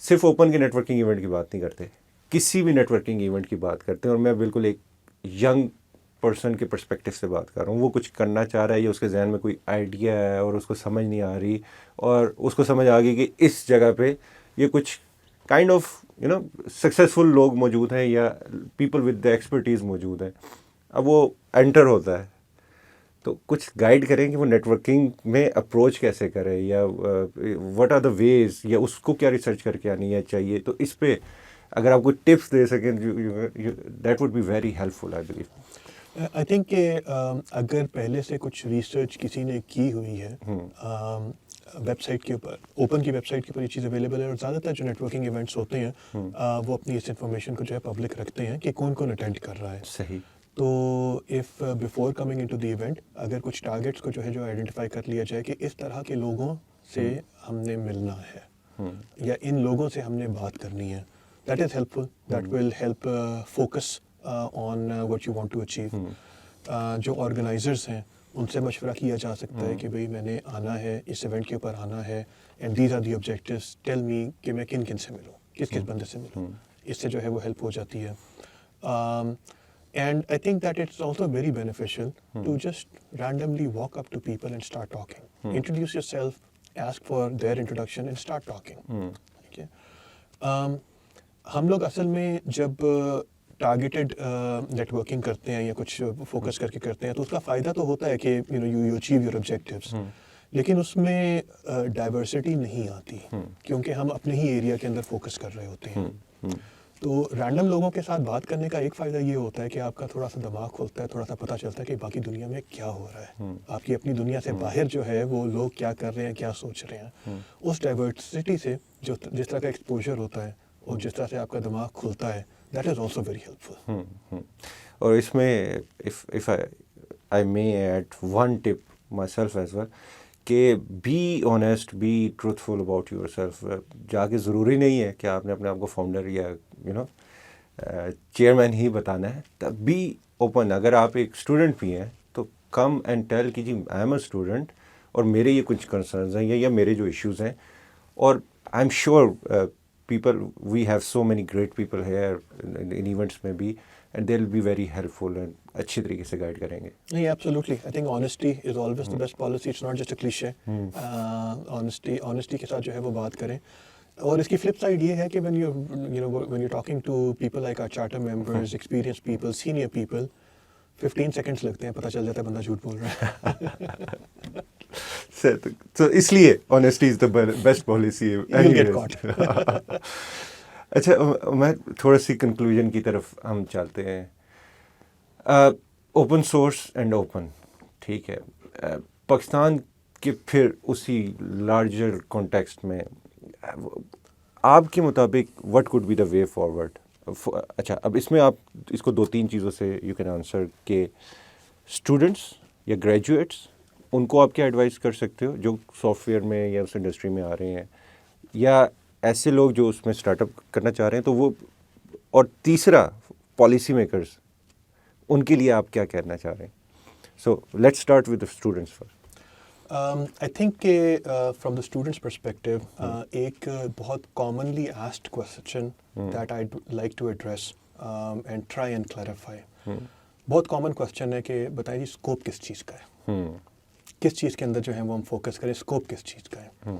صرف اوپن کے نیٹ ورکنگ ایونٹ کی بات نہیں کرتے, کسی بھی نیٹ ورکنگ ایونٹ کی بات کرتے ہیں, اور میں بالکل ایک ینگ پرسن کے پرسپیکٹو سے بات کر رہا ہوں. وہ کچھ کرنا چاہ رہا ہے یا اس کے ذہن میں کوئی آئیڈیا ہے اور اس کو سمجھ نہیں آ رہی, اور اس کو سمجھ آ گئی کہ اس جگہ پہ یہ کچھ کائنڈ آف سکسیزفل لوگ موجود ہیں یا پیپل ود دا ایکسپرٹیز موجود ہیں. اب وہ انٹر ہوتا ہے, تو کچھ گائیڈ کریں کہ وہ نیٹ ورکنگ میں اپروچ کیسے کرے, یا واٹ آر دا ویز, یا اس کو کیا ریسرچ کر کے آنی ہے چاہیے. تو اس پہ اگر آپ کوئی ٹپس دے سکیں that would be very helpful I believe. I think کہ اگر پہلے سے کچھ ریسرچ کسی نے کی ہوئی ہے ویب سائٹ کے اوپر, اوپن کی ویب سائٹ کے اوپر یہ چیز اویلیبل ہے, اور زیادہ تر جو نیٹ ورکنگ ایونٹس ہوتے ہیں وہ اپنی اس انفارمیشن کو جو ہے پبلک رکھتے ہیں کہ کون کون اٹینڈ کر رہا ہے. صحیح. تو if before coming into the event اگر کچھ ٹارگیٹس کو جو ہے جو آئیڈینٹیفائی کر لیا جائے کہ اس طرح کے لوگوں سے ہم نے ملنا ہے یا ان لوگوں سے ہم نے بات کرنی ہے, that is helpful, that will help focus on what you want to achieve. جو آرگنائزرس ہیں ان سے مشورہ کیا جا سکتا ہے کہ بھئی میں نے آنا ہے, اس ایونٹ کے اوپر آنا ہے, and these are the objectives, tell me کہ میں کن کن سے ملوں, کس کس بندے سے ملوں. اس سے جو ہے وہ ہیلپ ہو جاتی ہے. And I think that it's also very beneficial to just randomly walk up to people and start talking, introduce yourself, ask for their introduction and start talking. ٹھیک ہے. ہم لوگ اصل میں جب ٹارگیٹڈ نیٹ ورکنگ کرتے ہیں یا کچھ فوکس کر کے کرتے ہیں تو اس کا فائدہ تو ہوتا ہے کہ یو اچیو یور آبجیکٹیوز, لیکن اس میں ڈائیورسٹی نہیں آتی کیونکہ ہم اپنے ہی ایریا کے اندر فوکس کر رہے ہوتے ہیں. تو رینڈم لوگوں کے ساتھ بات کرنے کا ایک فائدہ یہ ہوتا ہے کہ آپ کا تھوڑا سا دماغ کھلتا ہے, تھوڑا سا پتہ چلتا ہے کہ باقی دنیا میں کیا ہو رہا ہے, آپ کی اپنی دنیا سے باہر جو ہے وہ لوگ کیا کر رہے ہیں, کیا سوچ رہے ہیں. اس ڈائیورسٹی سے جو جس طرح کا ایکسپوجر ہوتا ہے اور جس طرح سے آپ کا دماغ کھلتا ہے, that is also very helpful. اور اس میں if I may add one tip myself as well, کہ be honest, be truthful about yourself. جا کے ضروری نہیں ہے کہ آپ نے اپنے آپ کو فاؤنڈر یا چیئرمین ہی بتانا ہے. Be open. اگر آپ ایک اسٹوڈنٹ بھی ہیں تو کم اینڈ ٹیل کہ جی آئی ایم اے اسٹوڈنٹ اور میرے یہ کچھ کنسرنز ہیں یا میرے جو ایشوز ہیں, اور I am sure people, we have so many great people here in events میں بھی, and they'll be very helpful and اچھی طریقے سے گائیڈ کریں گے. نہیں, absolutely. I think honesty is always the best policy. It's not just a cliche. Honesty کے ساتھ جو ہے وہ بات کریں. اور اس کی فلپ سائڈ یہ ہے کہ when you're talking to people like our charter members, experienced people, senior people, 15 seconds لگتے ہیں, پتہ چل جاتا ہے بندہ جھوٹ بول رہا ہے. تو اس لیے honesty is the best policy. You'll get caught. اچھا, میں تھوڑا سی کنکلوژن کی طرف ہم چلتے ہیں. اوپن سورس اینڈ اوپن, ٹھیک ہے, پاکستان کے پھر اسی لارجر کانٹیکسٹ میں آپ کے مطابق what could be the way forward. اچھا, اب اس میں آپ اس کو 2-3 چیزوں سے یو کین آنسر کہ اسٹوڈنٹس یا گریجویٹس, ان کو آپ کیا ایڈوائز کر سکتے ہو جو سافٹ ویئر میں یا اس انڈسٹری میں آ رہے ہیں, یا ایسے لوگ جو اس میں اسٹارٹ اپ کرنا چاہ رہے ہیں تو وہ, اور تیسرا پالیسی میکرز, ان کے لیے آپ کیا کہنا چاہ رہے ہیں. So let's start with the students first. I think کہ فرام دا اسٹوڈنٹس پرسپیکٹیو ایک بہت commonly asked question that I like to address and try and clarify. بہت کامن کوسچن ہے کہ بتائیں جی اسکوپ کس چیز کا ہے, کس چیز کے اندر جو ہے وہ ہم فوکس کریں, اسکوپ کس چیز کا ہے.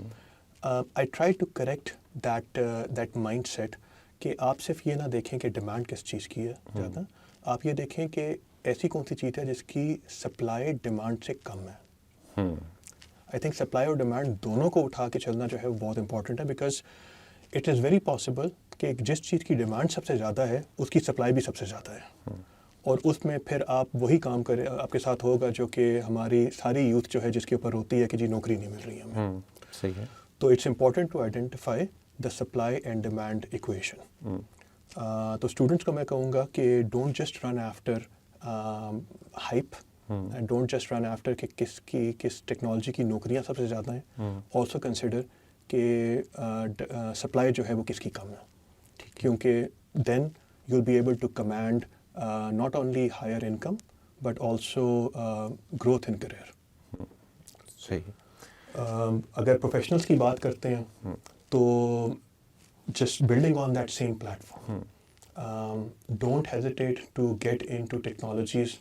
I try to correct that mindset کہ آپ صرف یہ نہ دیکھیں کہ ڈیمانڈ کس چیز کی ہے زیادہ, آپ یہ دیکھیں کہ ایسی کون سی چیز ہے جس کی سپلائی ڈیمانڈ سے کم ہے. آئی تھنک سپلائی اور ڈیمانڈ دونوں کو اٹھا کے چلنا جو ہے وہ بہت امپورٹنٹ ہے, because it is very possible کہ جس چیز کی ڈیمانڈ سب سے زیادہ ہے اس کی سپلائی بھی سب سے زیادہ ہے, اور اس میں پھر آپ وہی کام کریں, آپ کے ساتھ ہوگا جو کہ ہماری ساری یوتھ جو ہے جس کے اوپر ہوتی ہے کہ جی نوکری نہیں مل رہی ہے ہمیں. صحیح ہے. تو it's important to identify the supply and demand equation. تو اسٹوڈنٹس کو میں کہوں گا کہ don't just run after hype, and don't just run after کہ کس ٹیکنالوجی کی نوکریاں سب سے زیادہ ہیں. آلسو کنسیڈر کہ سپلائی جو ہے وہ کس کی کم ہے, کیونکہ then you will be able to command not only higher income but also growth in career. صحیح. اگر پروفیشنلس کی بات کرتے ہیں تو just building on that same platform. Don't hesitate to get into technologies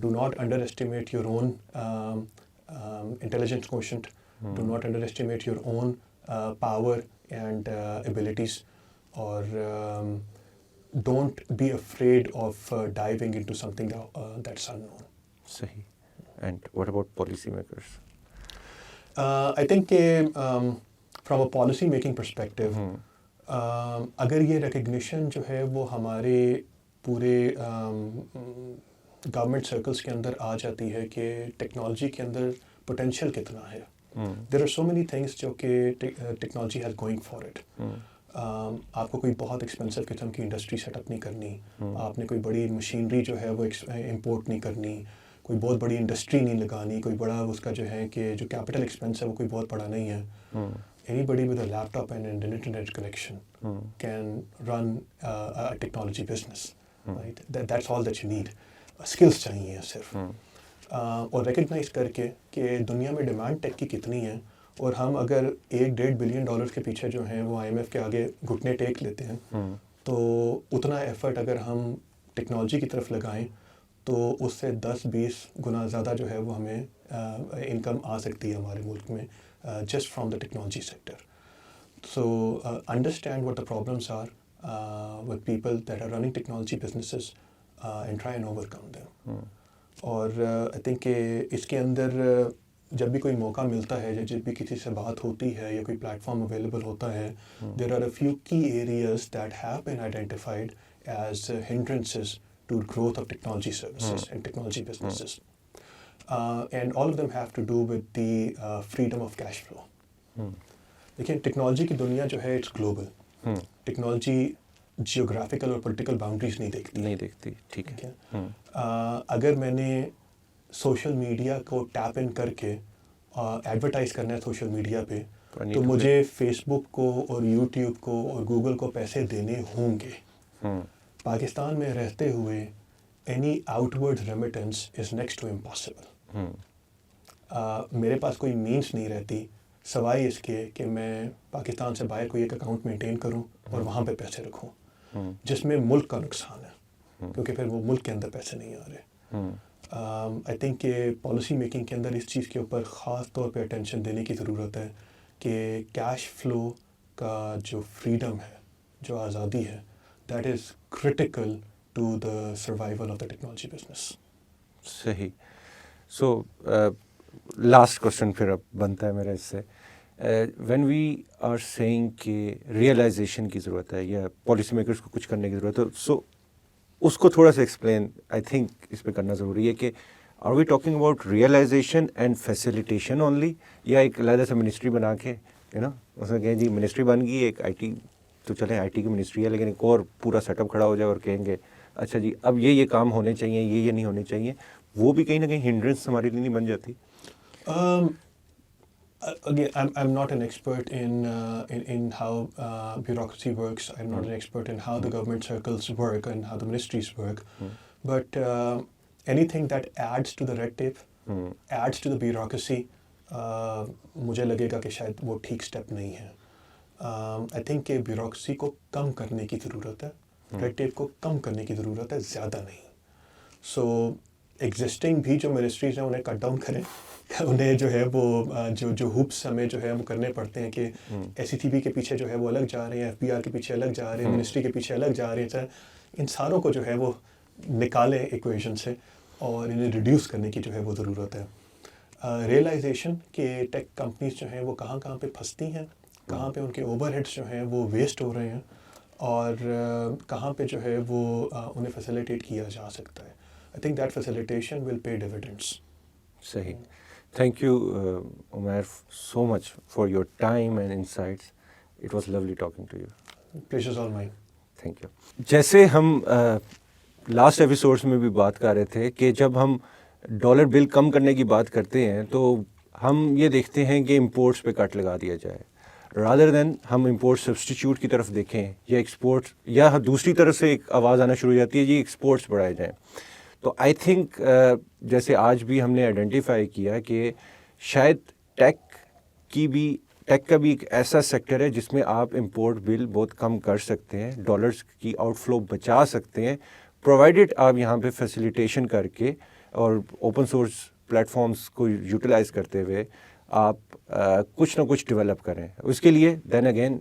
Do not underestimate your own intelligence quotient. Do not underestimate your own power and abilities, or don't be afraid of diving into something that's unknown. صحیح. And what about policymakers? I think from a policy making perspective, اگر یہ recognition جو ہے وہ ہمارے پورے government circles کے اندر آ جاتی ہے کہ ٹیکنالوجی کے اندر پوٹینشیل کتنا ہے. There are so many things جو کہ technology has going for it. آپ کو کوئی بہت ایکسپینسو قسم کی انڈسٹری سیٹ اپ نہیں کرنی, آپ نے کوئی بڑی مشینری جو ہے وہ امپورٹ نہیں کرنی, کوئی بہت بڑی انڈسٹری نہیں لگانی, کوئی بڑا اس کا جو ہے کہ جو کیپٹل ایکسپینس ہے وہ کوئی بہت بڑا نہیں ہے. Anybody with a laptop and an internet connection can run a technology business, right? That's all that you need. Skills چاہیے صرف, اور ریکگنائز کر کے کہ دنیا میں ڈیمانڈ ٹیک کی کتنی ہے, اور ہم اگر $1-1.5 بلین کے پیچھے جو ہیں وہ IMF کے آگے گھٹنے ٹیک لیتے ہیں, تو اتنا ایفرٹ اگر ہم ٹیکنالوجی کی طرف لگائیں تو اس سے 10-20 گنا زیادہ جو ہے وہ ہمیں انکم آ سکتی ہے ہمارے ملک میں, just from the technology sector. So understand what the problems are with people that are running technology businesses and try and overcome them. اور I think کہ اس کے اندر جب بھی کوئی موقع ملتا ہے یا جب بھی کسی سے بات ہوتی ہے یا کوئی پلیٹ فارم اویلیبل ہوتا ہے, there are a few key areas that have been identified as hindrances to growth of technology services and technology businesses. And all of them have to do with the freedom of cash flow. دیکھیں technology کی دنیا جو ہے it's global. Technology geographical اور political boundaries نہیں دیکھتی. ٹھیک ہے. اگر میں نے سوشل میڈیا کو ٹیپ ان کر کے ایڈورٹائز کرنا ہے سوشل میڈیا پہ, تو مجھے فیس بک کو اور یوٹیوب کو اور گوگل کو پیسے دینے ہوں گے. پاکستان میں رہتے ہوئے any outward remittance is next to impossible. میرے پاس کوئی مینس نہیں رہتی سوائے اس کے کہ میں پاکستان سے باہر کوئی ایک اکاؤنٹ مینٹین کروں اور وہاں پہ پیسے رکھوں, جس میں ملک کا نقصان ہے کیونکہ پھر وہ ملک کے اندر پیسے نہیں آ رہے. آئی تھنک کہ پالیسی میکنگ کے اندر اس چیز کے اوپر خاص طور پہ اٹینشن دینے کی ضرورت ہے کہ کیش فلو کا جو فریڈم ہے, جو آزادی ہے, that is critical to the survival of the technology business. صحیح. So last question پھر اب بنتا ہے میرا اس سے, when we are saying کہ ریئلائزیشن کی ضرورت ہے یا پالیسی میکرس کو کچھ کرنے کی ضرورت ہے, سو اس کو تھوڑا سا ایکسپلین آئی تھنک اس پہ کرنا ضروری ہے کہ are we talking about realization and facilitation only, یا ایک علیحدہ سے منسٹری بنا کے اس میں کہیں جی منسٹری بن گئی ایک IT, تو چلیں IT کی منسٹری ہے لیکن ایک اور پورا سیٹ اپ کھڑا ہو جائے اور کہیں گے اچھا جی اب یہ کام ہونے چاہیے, یہ نہیں ہونے چاہیے, وہ بھی کہیں نہ کہیں ہنڈرنس ہمارے لیے نہیں بن جاتی؟ Again, I'm not an expert in how bureaucracy works. I'm not an expert in how the government circles work and how the ministries work. But anything that adds to the red tape, adds to the bureaucracy, مجھے لگے گا کہ شاید وہ ٹھیک step نہیں ہے. I think کہ bureaucracy کو کم کرنے کی ضرورت ہے, ریڈ ٹیپ کو کم کرنے کی ضرورت ہے, زیادہ نہیں. سو ایگزسٹنگ بھی جو منسٹریز ہیں انہیں کٹ ڈاؤن کریں, انہیں جو ہے وہ جو ہوپس ہمیں جو ہے وہ کرنے پڑتے ہیں کہ SCTB کے پیچھے جو ہے وہ الگ جا رہے ہیں, FBR کے پیچھے الگ جا رہے ہیں, منسٹری کے پیچھے الگ جا رہے ہیں, سر ان ساروں کو جو ہے وہ نکالیں ایکویشن سے اور انہیں ریڈیوس کرنے کی جو ہے وہ ضرورت ہے. ریئلائزیشن کہ ٹیک کمپنیز جو ہیں وہ کہاں کہاں پہ پھنستی ہیں, کہاں پہ ان کے اوور ہیڈس جو ہیں وہ ویسٹ ہو رہے ہیں, اور کہاں پہ جو ہے وہ انہیں فیسیلیٹیٹ کیا جا سکتا ہے. I think that facilitation will pay dividends. صحیح. Thank you Umair so much for your time and insights. It was lovely talking to you. Pleasure all mine. Thank you. جیسے ہم لاسٹ ایپیسوڈس میں بھی بات کر رہے تھے کہ جب ہم ڈالر بل کم کرنے کی بات کرتے ہیں تو ہم یہ دیکھتے ہیں کہ امپورٹس پہ کٹ لگا دیا جائے, رادر دین ہم امپورٹ سبسٹیچیوٹ کی طرف دیکھیں یا ایکسپورٹس, یا دوسری طرف سے ایک آواز آنا شروع ہو جاتی ہے جی ایکسپورٹس بڑھائے جائیں. تو آئی تھنک جیسے آج بھی ہم نے آئیڈینٹیفائی کیا کہ شاید ٹیک کا بھی ایک ایسا سیکٹر ہے جس میں آپ امپورٹ بل بہت کم کر سکتے ہیں, ڈالرز کی آؤٹ فلو بچا سکتے ہیں, پرووائڈیڈ آپ یہاں پہ فیسیلیٹیشن کر کے اور اوپن سورس پلیٹ فارمز کو یوٹیلائز کرتے ہوئے آپ کچھ نہ کچھ ڈیولپ کریں. اس کے لیے دین اگین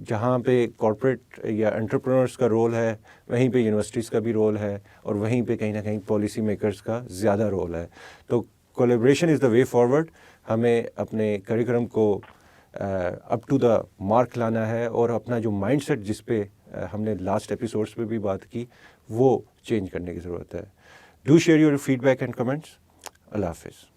جہاں پہ کارپوریٹ یا انٹرپرینورس کا رول ہے وہیں پہ یونیورسٹیز کا بھی رول ہے, اور وہیں پہ کہیں نہ کہیں پالیسی میکرز کا زیادہ رول ہے. تو کولیبریشن از دا وے فارورڈ. ہمیں اپنے کریکولم کو اپ ٹو دا مارک لانا ہے, اور اپنا جو مائنڈ سیٹ جس پہ ہم نے لاسٹ ایپیسوڈس پہ بھی بات کی وہ چینج کرنے کی ضرورت ہے. Do share your feedback and comments. اللہ حافظ.